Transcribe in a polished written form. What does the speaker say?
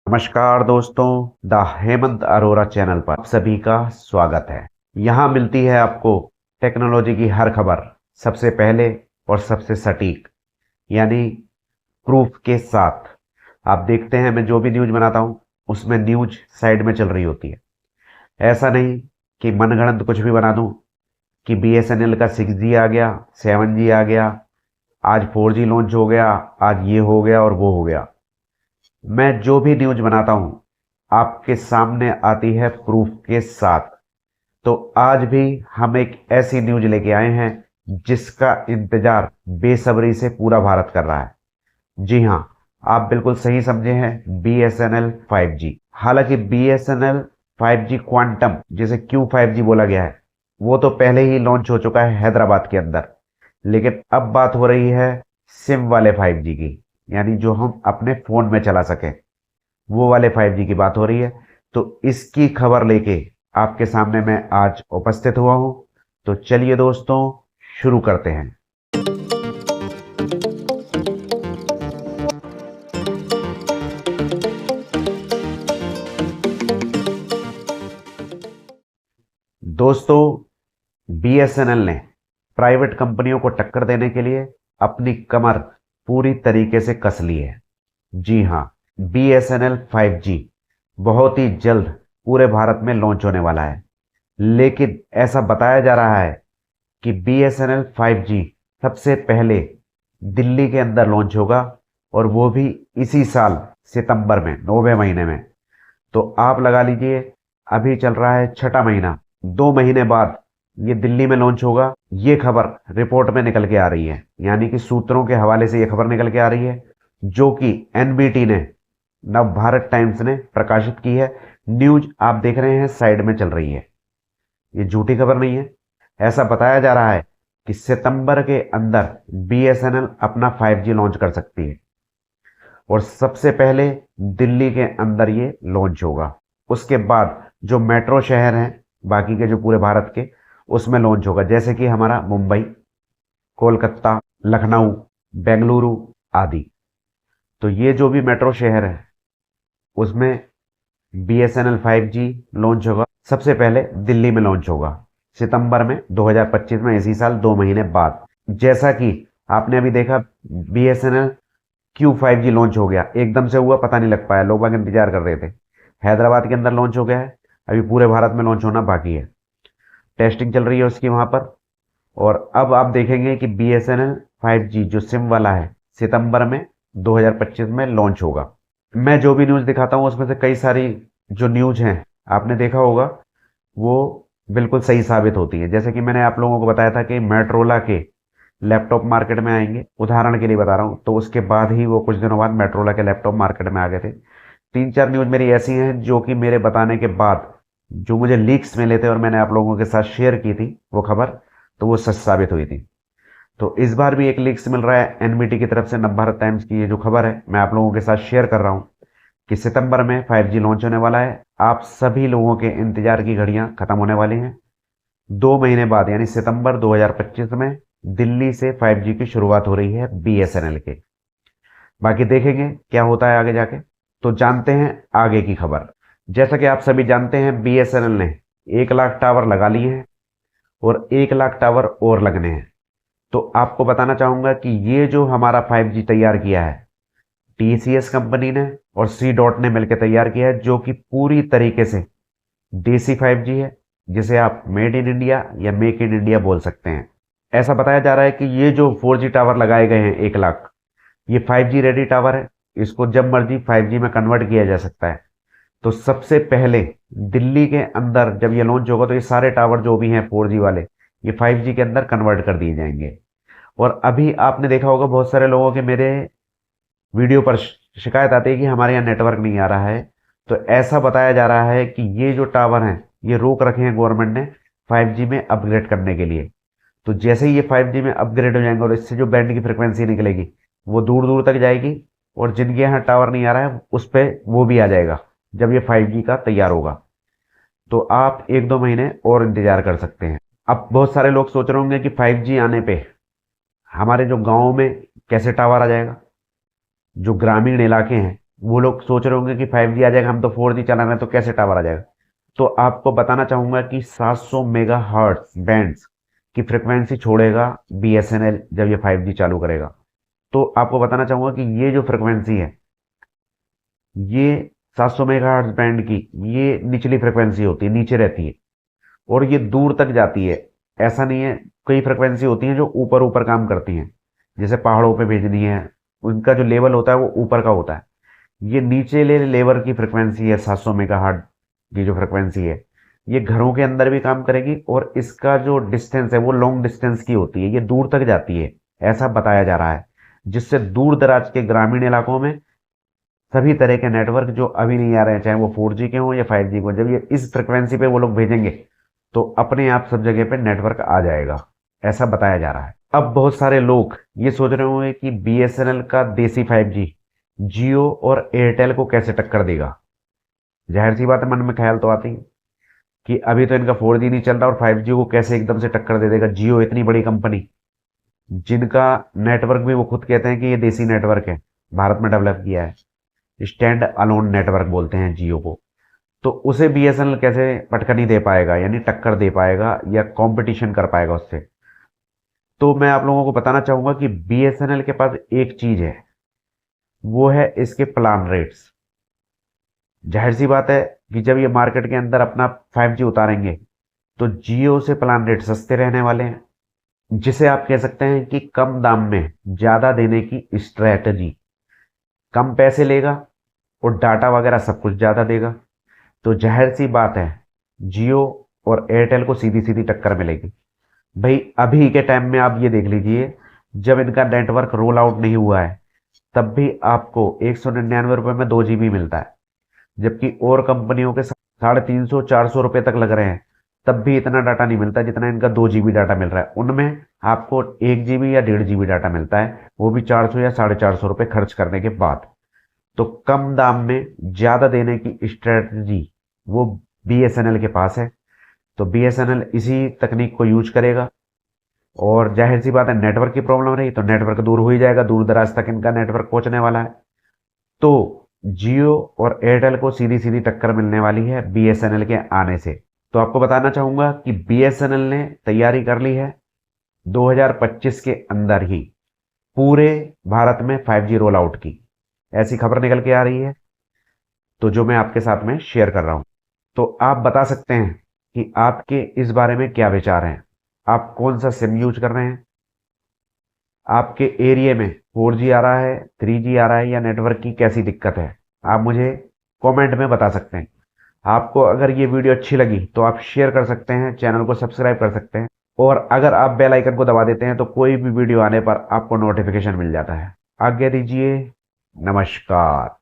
नमस्कार दोस्तों, the Hemant Arora channel पर आप सभी का स्वागत है। यहाँ मिलती है आपको टेक्नोलॉजी की हर खबर सबसे पहले और सबसे सटीक, यानी प्रूफ के साथ। आप देखते हैं मैं जो भी न्यूज बनाता हूँ उसमें न्यूज साइड में चल रही होती है। ऐसा नहीं कि मनगढ़ंत कुछ भी बना दूं कि बीएसएनएल का 6G आ गया, 7G आ गया, आज 4G लॉन्च हो गया, आज ये हो गया और वो हो गया। मैं जो भी न्यूज बनाता हूं आपके सामने आती है प्रूफ के साथ। तो आज भी हम एक ऐसी न्यूज लेके आए हैं जिसका इंतजार बेसब्री से पूरा भारत कर रहा है। जी हां, आप बिल्कुल सही समझे हैं, BSNL 5G। हालांकि BSNL 5G क्वांटम, जिसे Q5G बोला गया है, वो तो पहले ही लॉन्च हो चुका है हैदराबाद के अंदर। लेकिन अब बात हो रही है सिम वाले 5G की, यानी जो हम अपने फोन में चला सकें, वो वाले 5G की बात हो रही है। तो इसकी खबर लेके आपके सामने मैं आज उपस्थित हुआ हूं। तो चलिए दोस्तों, शुरू करते हैं। दोस्तों, BSNL ने प्राइवेट कंपनियों को टक्कर देने के लिए अपनी कमर पूरी तरीके से कस ली है। जी हां, BSNL 5G बहुत ही जल्द पूरे भारत में लॉन्च होने वाला है। लेकिन ऐसा बताया जा रहा है कि BSNL 5G सबसे पहले दिल्ली के अंदर लॉन्च होगा, और वो भी इसी साल सितंबर में, 9वें महीने में। तो आप लगा लीजिए, अभी चल रहा है छठा महीना, 2 महीने बाद ये दिल्ली में लॉन्च होगा। ये खबर रिपोर्ट में निकल के आ रही है, यानी कि सूत्रों के हवाले से ये खबर निकल के आ रही है, जो कि NBT ने, नव भारत टाइम्स ने प्रकाशित की है। न्यूज आप देख रहे हैं साइड में चल रही है, ये झूठी खबर नहीं है। ऐसा बताया जा रहा है कि सितंबर के अंदर BSNL अपना 5G लॉन्च कर सकती है, और सबसे पहले दिल्ली के अंदर ये लॉन्च होगा। उसके बाद जो मेट्रो शहर हैं बाकी के, जो पूरे भारत के, उसमें लॉन्च होगा, जैसे कि हमारा मुंबई, कोलकाता, लखनऊ, बेंगलुरु आदि। तो ये जो भी मेट्रो शहर है उसमें BSNL 5G लॉन्च होगा। सबसे पहले दिल्ली में लॉन्च होगा सितंबर में 2025 में, इसी साल 2 महीने बाद। जैसा कि आपने अभी देखा, BSNL Q5G लॉन्च हो गया, एकदम से हुआ, पता नहीं लग पाया, लोग बाग इंतजार कर रहे थे। हैदराबाद के अंदर लॉन्च हो गया है, अभी पूरे भारत में लॉन्च होना बाकी है। टेस्टिंग चल रही है उसकी वहां पर। और अब आप देखेंगे कि BSNL 5G जो सिम वाला है, सितंबर में 2025 में लॉन्च होगा। मैं जो भी न्यूज़ दिखाता हूँ उसमें से कई सारी जो न्यूज़ हैं आपने देखा होगा, वो बिल्कुल सही साबित होती है। जैसे कि मैंने आप लोगों को बताया था कि मेट्रोला के लैपटॉप मार्केट में आएंगे, उदाहरण के लिए बता रहा हूँ, तो उसके बाद ही वो कुछ दिनों बाद मेट्रोला के लैपटॉप मार्केट में आ गए थे। 3-4 न्यूज़ मेरी ऐसी हैं जो कि मेरे बताने के बाद, जो मुझे लीक्स मिले थे और मैंने आप लोगों के साथ शेयर की थी वो खबर, तो वो सच साबित हुई थी। तो इस बार भी एक लीक्स मिल रहा है NBT की तरफ से, नवभारत टाइम्स की ये जो खबर है मैं आप लोगों के साथ शेयर कर रहा हूँ कि सितंबर में 5G लॉन्च होने वाला है। आप सभी लोगों के इंतजार की घड़ियां खत्म होने वाली हैं। 2 महीने बाद, यानी सितंबर 2025 में दिल्ली से 5G की शुरुआत हो रही है BSNL के। बाकी देखेंगे क्या होता है आगे जाके। तो जानते हैं आगे की खबर। जैसा कि आप सभी जानते हैं, BSNL ने 1 लाख टावर लगा लिए हैं और 1 लाख टावर और लगने हैं। तो आपको बताना चाहूंगा कि ये जो हमारा 5G तैयार किया है, TCS कंपनी ने और सी डॉट ने मिलकर तैयार किया है, जो कि पूरी तरीके से देसी 5G है, जिसे आप मेड इन इंडिया या मेक इन इंडिया बोल सकते हैं। ऐसा बताया जा रहा है कि ये जो 4G टावर लगाए गए हैं 1 लाख, ये 5G रेडी टावर है। इसको जब मर्जी 5G में कन्वर्ट किया जा सकता है। तो सबसे पहले दिल्ली के अंदर जब ये लॉन्च होगा, तो ये सारे टावर जो भी हैं 4G वाले, ये 5G के अंदर कन्वर्ट कर दिए जाएंगे। और अभी आपने देखा होगा, बहुत सारे लोगों के मेरे वीडियो पर शिकायत आती है कि हमारे यहाँ नेटवर्क नहीं आ रहा है। तो ऐसा बताया जा रहा है कि ये जो टावर हैं, ये रोक रखे हैं गवर्नमेंट ने 5G में अपग्रेड करने के लिए। तो जैसे ही ये 5G में अपग्रेड हो जाएंगे और इससे जो बैंड की फ्रिक्वेंसी निकलेगी वो दूर दूर तक जाएगी, और जिनके यहाँ टावर नहीं आ रहा है उस पर वो भी आ जाएगा जब ये 5G का तैयार होगा। तो आप 1-2 महीने और इंतजार कर सकते हैं। अब बहुत सारे लोग सोच रहे होंगे कि 5G आने पे हमारे जो गाँव में कैसे टावर आ जाएगा। जो ग्रामीण इलाके हैं वो लोग सोच रहे होंगे कि 5G आ जाएगा, हम तो 4G चला रहे हैं तो कैसे टावर आ जाएगा। तो आपको बताना चाहूंगा कि 700 मेगा हर्ट्स बैंड्स की फ्रिक्वेंसी छोड़ेगा BSNL जब ये 5G चालू करेगा। तो आपको बताना चाहूंगा कि ये जो फ्रिक्वेंसी है, ये 700 मेगाहर्ट्ज बैंड की ये निचली फ्रिक्वेंसी होती है, नीचे रहती है और ये दूर तक जाती है। ऐसा नहीं है, कई फ्रिक्वेंसी होती हैं जो ऊपर ऊपर काम करती हैं, जैसे पहाड़ों पे भेजनी है, उनका जो लेवल होता है वो ऊपर का होता है। ये नीचे लेवल की फ्रिक्वेंसी है 700 मेगाहर्ट्ज की जो फ्रिक्वेंसी है, ये घरों के अंदर भी काम करेगी और इसका जो डिस्टेंस है वो लॉन्ग डिस्टेंस की होती है, ये दूर तक जाती है, ऐसा बताया जा रहा है। जिससे दूर दराज के ग्रामीण इलाकों में सभी तरह के नेटवर्क जो अभी नहीं आ रहे हैं, चाहे वो 4G के हों या 5G के हों, जब ये इस फ्रिक्वेंसी पे वो लोग भेजेंगे तो अपने आप सब जगह पे नेटवर्क आ जाएगा, ऐसा बताया जा रहा है। अब बहुत सारे लोग ये सोच रहे होंगे कि BSNL का देसी 5G जियो और एयरटेल को कैसे टक्कर देगा। जाहिर सी बात है, मन में ख्याल तो आती है कि अभी तो इनका 4G नहीं चल रहा और 5G को कैसे एकदम से टक्कर दे देगा। जियो इतनी बड़ी कंपनी, जिनका नेटवर्क भी वो खुद कहते हैं कि ये देसी नेटवर्क है, भारत में डेवलप किया है, स्टैंड अलोन नेटवर्क बोलते हैं जियो को। तो उसे BSNL कैसे पटकनी दे पाएगा, यानी टक्कर दे पाएगा या कंपटीशन कर पाएगा उससे। तो मैं आप लोगों को बताना चाहूंगा कि BSNL के पास एक चीज है, वो है इसके प्लान रेट्स। जाहिर सी बात है कि जब ये मार्केट के अंदर अपना 5G उतारेंगे तो जियो से प्लान रेट सस्ते रहने वाले हैं, जिसे आप कह सकते हैं कि कम दाम में ज्यादा देने की स्ट्रेटजी। कम पैसे लेगा और डाटा वगैरह सब कुछ ज्यादा देगा, तो जाहिर सी बात है जियो और एयरटेल को सीधी सीधी टक्कर मिलेगी। भाई अभी के टाइम में आप ये देख लीजिए, जब इनका नेटवर्क रोल आउट नहीं हुआ है तब भी आपको 199 रुपये में 2 GB मिलता है, जबकि और कंपनियों के 350-400 रुपये तक लग रहे हैं, तब भी इतना डाटा नहीं मिलता जितना इनका 2 GB डाटा मिल रहा है। उनमें आपको 1 GB या 1.5 GB डाटा मिलता है, वो भी 400 या 450 रुपये खर्च करने के बाद। तो कम दाम में ज्यादा देने की स्ट्रेटजी वो BSNL के पास है। तो BSNL इसी तकनीक को यूज करेगा और जाहिर सी बात है, नेटवर्क की प्रॉब्लम रही तो नेटवर्क दूर हो ही जाएगा, दूर दराज तक इनका नेटवर्क पहुंचने वाला है। तो जियो और एयरटेल को सीधी सीधी टक्कर मिलने वाली है BSNL के आने से। तो आपको बताना चाहूंगा कि BSNL ने तैयारी कर ली है 2025 के अंदर ही पूरे भारत में 5G रोल आउट की, ऐसी खबर निकल के आ रही है, तो जो मैं आपके साथ में शेयर कर रहा हूं। तो आप बता सकते हैं कि आपके इस बारे में क्या विचार हैं, आप कौन सा सिम यूज कर रहे हैं, आपके एरिया में 4G आ रहा है, 3G आ रहा है या नेटवर्क की कैसी दिक्कत है, आप मुझे कमेंट में बता सकते हैं। आपको अगर ये वीडियो अच्छी लगी तो आप शेयर कर सकते हैं, चैनल को सब्सक्राइब कर सकते हैं और अगर आप बेल आइकन को दबा देते हैं तो कोई भी वीडियो आने पर आपको नोटिफिकेशन मिल जाता है। आज्ञा दीजिए, नमस्कार।